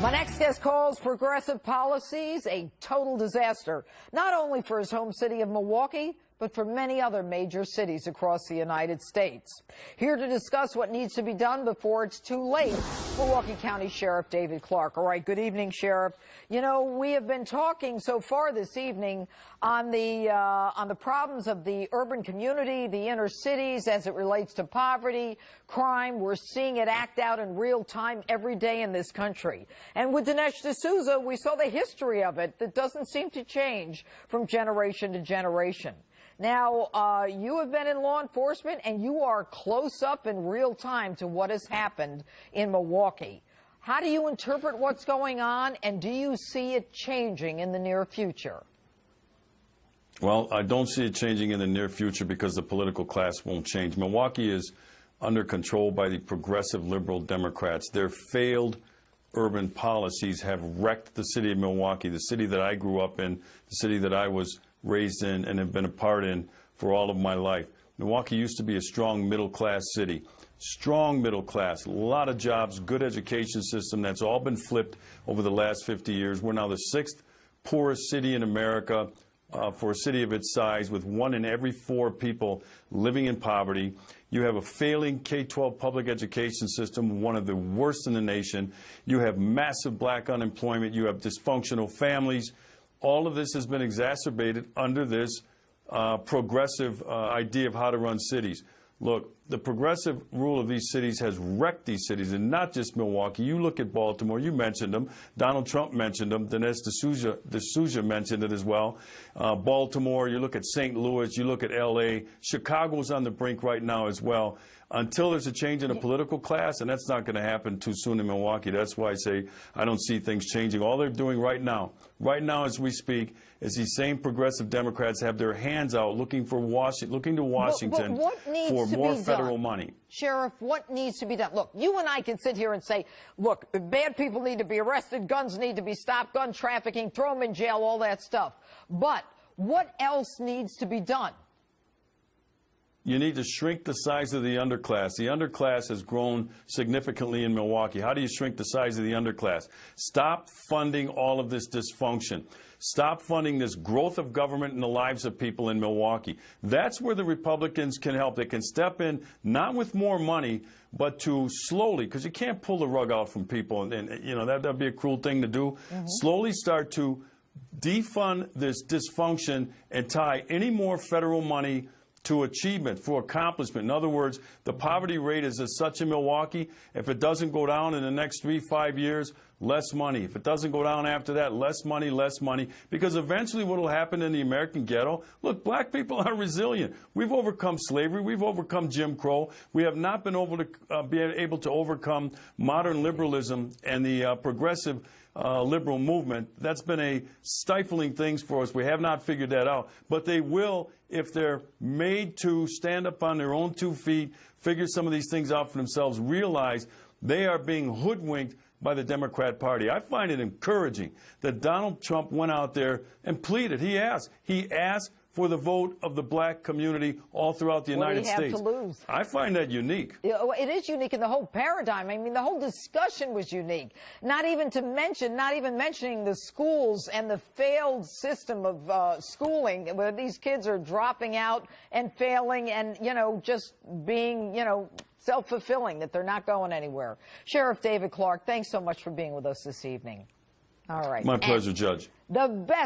My next guest calls progressive policies a total disaster, not only for his home city of Milwaukee, but for many other major cities across the United States. Here to discuss what needs to be done before it's too late, Milwaukee County Sheriff David Clarke. All right, good evening, Sheriff. You know, we have been talking so far this evening on the problems of the urban community, the inner cities, as it relates to poverty, crime. We're seeing it act out in real time every day in this country. And with Dinesh D'Souza, we saw the history of it that doesn't seem to change from generation to generation. Now, you have been in law enforcement, and you are close up in real time to what has happened in Milwaukee. How do you interpret what's going on, and do you see it changing in the near future? Well, I don't see it changing in the near future because the political class won't change. Milwaukee is under control by the progressive liberal Democrats. Their failed urban policies have wrecked the city of Milwaukee, the city that I grew up in, the city that I was raised in and have been a part in for all of my life. Milwaukee used to be a strong middle-class city. Strong middle class, a lot of jobs, good education system. That's all been flipped over the last 50 years. We're now the 6th poorest city in America for a city of its size, with 1 in every 4 people living in poverty. You have a failing K-12 public education system, one of the worst in the nation. You have massive black unemployment. You have dysfunctional families. All of this has been exacerbated under this progressive idea of how to run cities. Look, the progressive rule of these cities has wrecked these cities, and not just Milwaukee. You look at Baltimore, you mentioned them. Donald Trump mentioned them. Dinesh D'Souza mentioned it as well. Baltimore, you look at St. Louis, you look at L.A. Chicago's on the brink right now as well. Until there's a change in the political class, and that's not going to happen too soon in Milwaukee. That's why I say I don't see things changing. All they're doing right now as we speak, is these same progressive Democrats have their hands out looking to Washington for more federal money. Sheriff, what needs to be done? Look, you and I can sit here and say, look, bad people need to be arrested, guns need to be stopped, gun trafficking, throw them in jail, all that stuff. But what else needs to be done? You need to shrink the size of the underclass. The underclass has grown significantly in Milwaukee. How do you shrink the size of the underclass? Stop funding all of this dysfunction. Stop funding this growth of government in the lives of people in Milwaukee. That's where the Republicans can help. They can step in, not with more money, but to slowly, because you can't pull the rug out from people, and you know, that'd be a cruel thing to do. Slowly start to defund this dysfunction and tie any more federal money to achievement, for accomplishment. In other words, the poverty rate is as such in Milwaukee. If it doesn't go down in the next 3-5 years, less money. If it doesn't go down after that, less money. Because eventually what will happen in the American ghetto, look, black people are resilient. We've overcome slavery. We've overcome Jim Crow. We have not been able to overcome modern liberalism and the progressive liberal movement. That's been a stifling thing for us. We have not figured that out. But they will if they're made to stand up on their own 2 feet, figure some of these things out for themselves, realize they are being hoodwinked by the Democrat Party. I find it encouraging that Donald Trump went out there and pleaded. He asked for the vote of the black community all throughout the United States. What do you have to lose? I find that unique. It is unique in the whole paradigm. I mean, the whole discussion was unique. Not even mentioning the schools and the failed system of schooling, where these kids are dropping out and failing and, you know, just being, you know, self-fulfilling, that they're not going anywhere. Sheriff David Clarke, thanks so much for being with us this evening. All right. My pleasure, Judge. The best